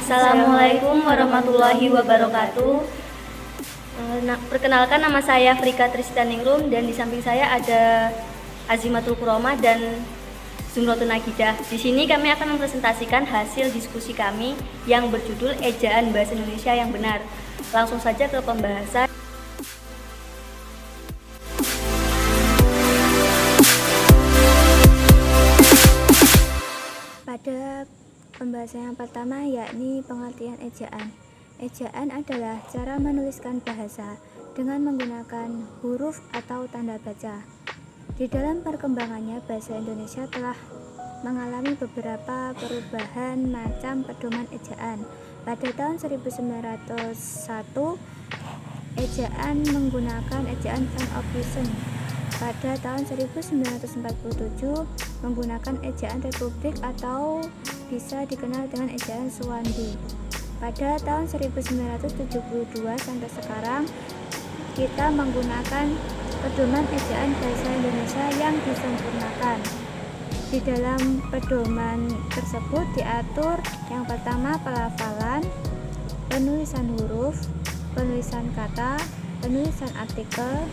Assalamualaikum warahmatullahi wabarakatuh. Perkenalkan, nama saya Frika Tristaningrum dan di samping saya ada Azimatul Kuroma dan Zumratun Nagidah. Di sini kami akan mempresentasikan hasil diskusi kami yang berjudul Ejaan Bahasa Indonesia yang Benar. Langsung saja ke pembahasan. Pada pembahasan yang pertama yakni pengertian ejaan. Ejaan adalah cara menuliskan bahasa dengan menggunakan huruf atau tanda baca. Di dalam perkembangannya, bahasa Indonesia telah mengalami beberapa perubahan macam pedoman ejaan. Pada tahun 1901, ejaan menggunakan ejaan Van Ophuijsen. Pada tahun 1947 menggunakan ejaan Republik atau bisa dikenal dengan ejaan Suwandi. Pada tahun 1972 sampai sekarang kita menggunakan pedoman ejaan bahasa Indonesia yang disempurnakan. Di dalam pedoman tersebut diatur yang pertama pelafalan, penulisan huruf, penulisan kata, penulisan artikel,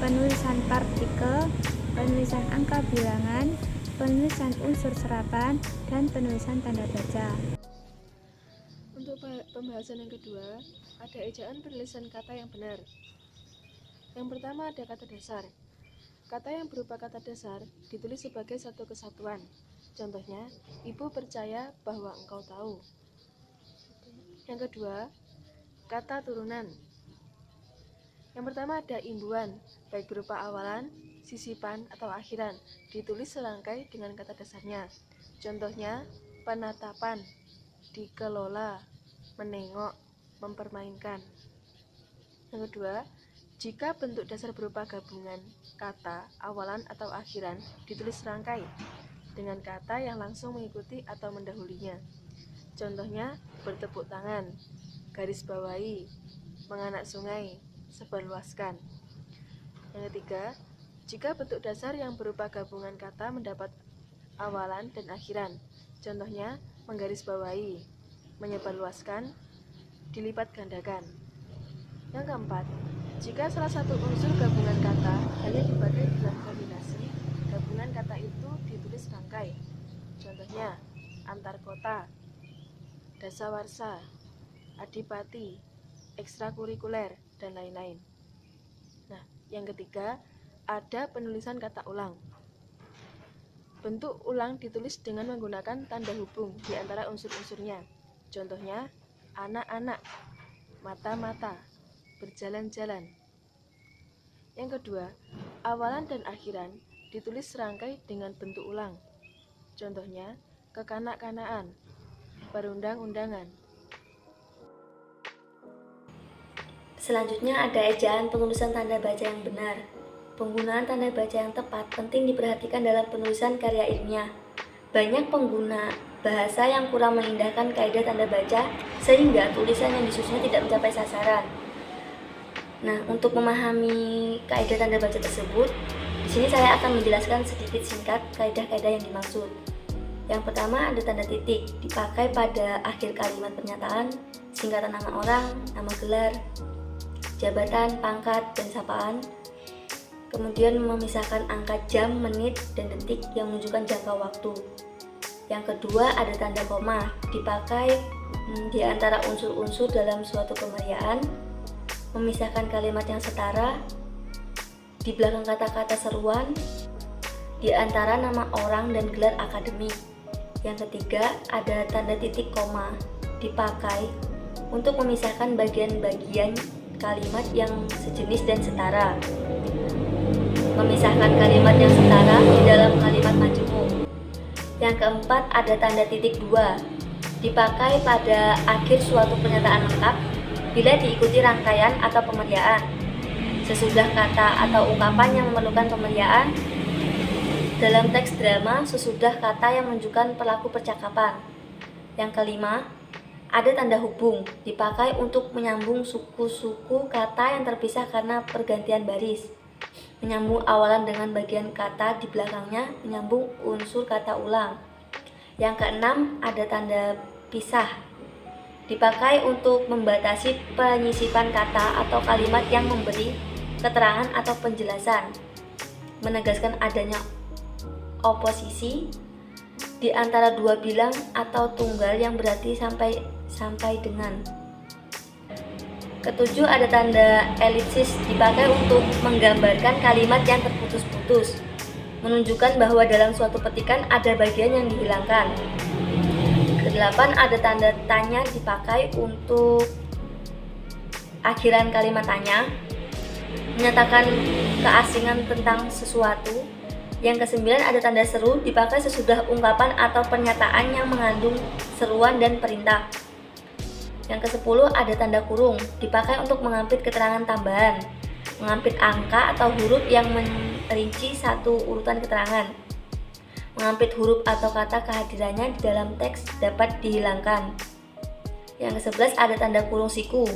penulisan partikel, penulisan angka bilangan, penulisan unsur serapan, dan penulisan tanda baca. Untuk pembahasan yang kedua, ada ejaan penulisan kata yang benar. Yang pertama ada kata dasar. Kata yang berupa kata dasar ditulis sebagai satu kesatuan. Contohnya, ibu percaya bahwa engkau tahu. Yang kedua, kata turunan. Yang pertama ada imbuhan, baik berupa awalan, sisipan, atau akhiran, ditulis serangkai dengan kata dasarnya. Contohnya, penatapan, dikelola, menengok, mempermainkan. Yang kedua, jika bentuk dasar berupa gabungan kata, awalan, atau akhiran, ditulis serangkai dengan kata yang langsung mengikuti atau mendahulinya. Contohnya, bertepuk tangan, garis bawahi, menganak sungai, sebarluaskan. Yang ketiga, jika bentuk dasar yang berupa gabungan kata mendapat awalan dan akhiran, contohnya menggarisbawahi, menyebarluaskan, dilipat gandakan. Yang keempat, jika salah satu unsur gabungan kata hanya dipakai dalam kombinasi, gabungan kata itu ditulis rangkai. Contohnya, antar kota, dasawarsa, adipati, ekstrakurikuler, dan lain-lain. Nah, yang ketiga, ada penulisan kata ulang. Bentuk ulang ditulis dengan menggunakan tanda hubung di antara unsur-unsurnya. Contohnya, anak-anak, mata-mata, berjalan-jalan. Yang kedua, awalan dan akhiran ditulis serangkai dengan bentuk ulang. Contohnya, kekanak-kanaan, perundang-undangan. Selanjutnya ada ejaan penulisan tanda baca yang benar. Penggunaan tanda baca yang tepat penting diperhatikan dalam penulisan karya ilmiah. Banyak pengguna bahasa yang kurang mengindahkan kaidah tanda baca sehingga tulisan yang disusunnya tidak mencapai sasaran. Nah, untuk memahami kaidah tanda baca tersebut, di sini saya akan menjelaskan sedikit singkat kaidah-kaidah yang dimaksud. Yang pertama ada tanda titik, dipakai pada akhir kalimat pernyataan, singkatan nama orang, nama gelar, jabatan, pangkat, dan sapaan. Kemudian memisahkan angka jam, menit, dan detik yang menunjukkan jangka waktu. Yang kedua ada tanda koma, dipakai di antara unsur-unsur dalam suatu kemeriaan, memisahkan kalimat yang setara, di belakang kata-kata seruan, di antara nama orang dan gelar akademik. Yang ketiga ada tanda titik koma, dipakai untuk memisahkan bagian-bagian kalimat yang sejenis dan setara, memisahkan kalimat yang setara di dalam kalimat majemuk. Yang keempat ada tanda titik dua, dipakai pada akhir suatu pernyataan lengkap bila diikuti rangkaian atau pemeriaan, sesudah kata atau ungkapan yang memerlukan pemeriaan, dalam teks drama sesudah kata yang menunjukkan pelaku percakapan. Yang kelima ada tanda hubung, dipakai untuk menyambung suku-suku kata yang terpisah karena pergantian baris, menyambung awalan dengan bagian kata di belakangnya, menyambung unsur kata ulang. Yang keenam ada tanda pisah, dipakai untuk membatasi penyisipan kata atau kalimat yang memberi keterangan atau penjelasan, menegaskan adanya oposisi di antara dua bilang atau tunggal yang berarti sampai dengan. Ketujuh, ada tanda elipsis, dipakai untuk menggambarkan kalimat yang terputus-putus, menunjukkan bahwa dalam suatu petikan ada bagian yang dihilangkan. Kedelapan, ada tanda tanya, dipakai untuk akhiran kalimat tanya, menyatakan keasingan tentang sesuatu. Yang kesembilan, ada tanda seru, dipakai sesudah ungkapan atau pernyataan yang mengandung seruan dan perintah. Yang ke-10, ada tanda kurung, dipakai untuk mengampit keterangan tambahan, mengampit angka atau huruf yang merinci satu urutan keterangan. Mengampit huruf atau kata kehadirannya di dalam teks dapat dihilangkan. Yang ke-11, ada tanda kurung siku,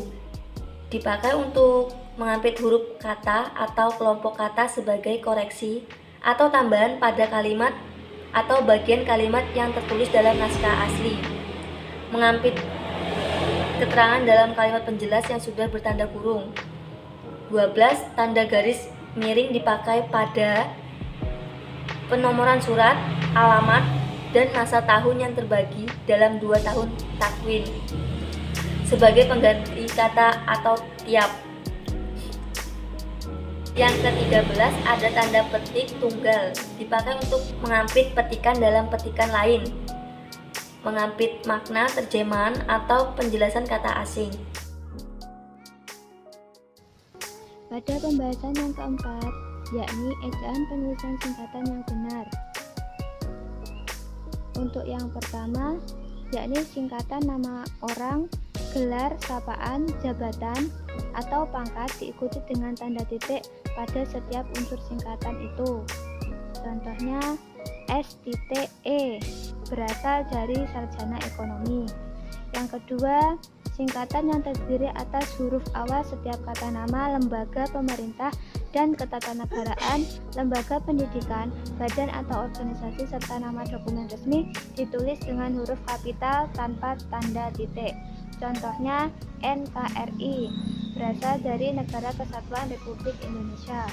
dipakai untuk mengampit huruf kata atau kelompok kata sebagai koreksi atau tambahan pada kalimat atau bagian kalimat yang tertulis dalam naskah asli. Mengampit keterangan dalam kalimat penjelas yang sudah bertanda kurung. 12, tanda garis miring, dipakai pada penomoran surat, alamat, dan masa tahun yang terbagi dalam 2 tahun takwin sebagai pengganti kata atau tiap. Yang ke-13, ada tanda petik tunggal, dipakai untuk mengampit petikan dalam petikan lain, mengampit makna, terjemahan, atau penjelasan kata asing. Pada pembahasan yang keempat, yakni ejaan penulisan singkatan yang benar. Untuk yang pertama, yakni singkatan nama orang, gelar, sapaan, jabatan, atau pangkat diikuti dengan tanda titik pada setiap unsur singkatan itu. Contohnya, S.E berasal dari sarjana ekonomi. Yang kedua, singkatan yang terdiri atas huruf awal setiap kata nama lembaga pemerintah dan ketatanegaraan, lembaga pendidikan, badan atau organisasi, serta nama dokumen resmi ditulis dengan huruf kapital tanpa tanda titik. Contohnya, NKRI berasal dari Negara Kesatuan Republik Indonesia.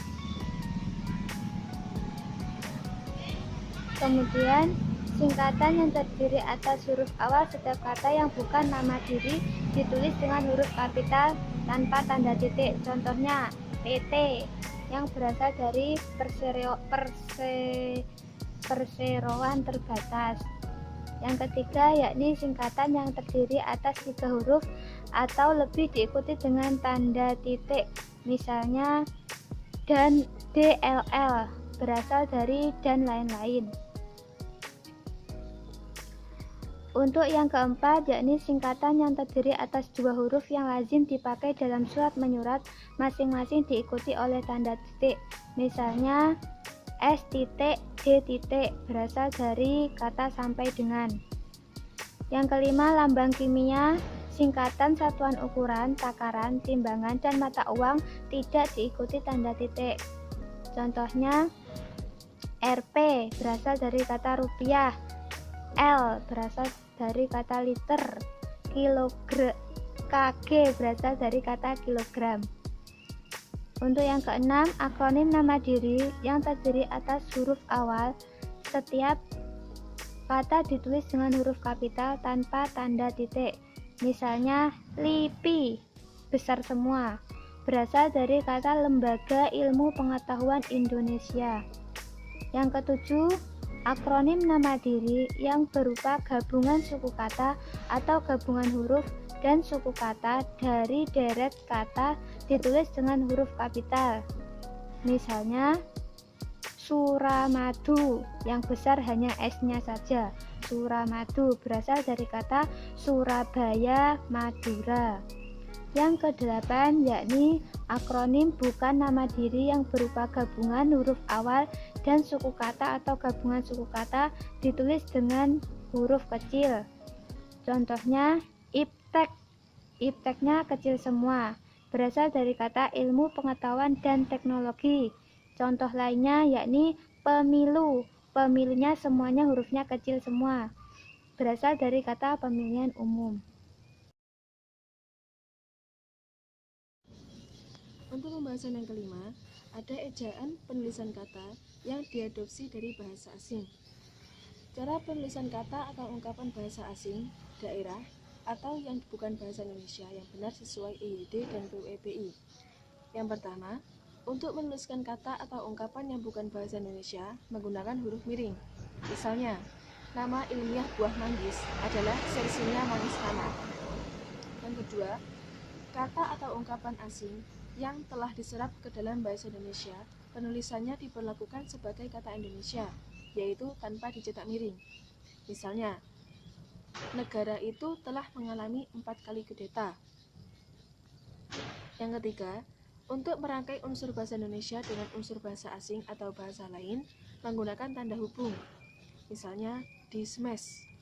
Kemudian, singkatan yang terdiri atas huruf awal setiap kata yang bukan nama diri ditulis dengan huruf kapital tanpa tanda titik. Contohnya, PT yang berasal dari perseroan terbatas. Yang ketiga, yakni singkatan yang terdiri atas 3 huruf atau lebih diikuti dengan tanda titik. Misalnya, dan DLL berasal dari dan lain-lain. Untuk yang keempat, yakni singkatan yang terdiri atas 2 huruf yang lazim dipakai dalam surat menyurat, masing-masing diikuti oleh tanda titik. Misalnya, S.D. berasal dari kata sampai dengan. Yang kelima, lambang kimia, singkatan satuan ukuran, takaran, timbangan, dan mata uang tidak diikuti tanda titik. Contohnya, Rp berasal dari kata rupiah, L berasal dari kata liter, KG berasal dari kata kilogram. Untuk yang keenam, akronim nama diri yang terdiri atas huruf awal setiap kata ditulis dengan huruf kapital tanpa tanda titik. Misalnya, LIPI besar semua berasal dari kata Lembaga Ilmu Pengetahuan Indonesia. Yang ketujuh, akronim nama diri yang berupa gabungan suku kata atau gabungan huruf dan suku kata dari deret kata ditulis dengan huruf kapital. Misalnya, Suramadu yang besar hanya S-nya saja. Suramadu berasal dari kata Surabaya, Madura. Yang kedelapan, yakni akronim bukan nama diri yang berupa gabungan huruf awal dan suku kata atau gabungan suku kata ditulis dengan huruf kecil. Contohnya, IPTEK. IPTEK-nya kecil semua, berasal dari kata ilmu pengetahuan dan teknologi. Contoh lainnya yakni pemilu. Pemilunya semuanya hurufnya kecil semua, berasal dari kata pemilihan umum. Untuk pembahasan yang kelima, ada ejaan penulisan kata yang diadopsi dari bahasa asing. Cara penulisan kata atau ungkapan bahasa asing, daerah, atau yang bukan bahasa Indonesia yang benar sesuai EYD dan PUEBI. Yang pertama, untuk menuliskan kata atau ungkapan yang bukan bahasa Indonesia menggunakan huruf miring. Misalnya, nama ilmiah buah manggis adalah Sersinia mangisana. Yang kedua, kata atau ungkapan asing yang telah diserap ke dalam bahasa Indonesia, penulisannya diperlakukan sebagai kata Indonesia, yaitu tanpa dicetak miring. Misalnya, negara itu telah mengalami 4 kali kudeta. Yang ketiga, untuk merangkai unsur bahasa Indonesia dengan unsur bahasa asing atau bahasa lain menggunakan tanda hubung. Misalnya, di smash.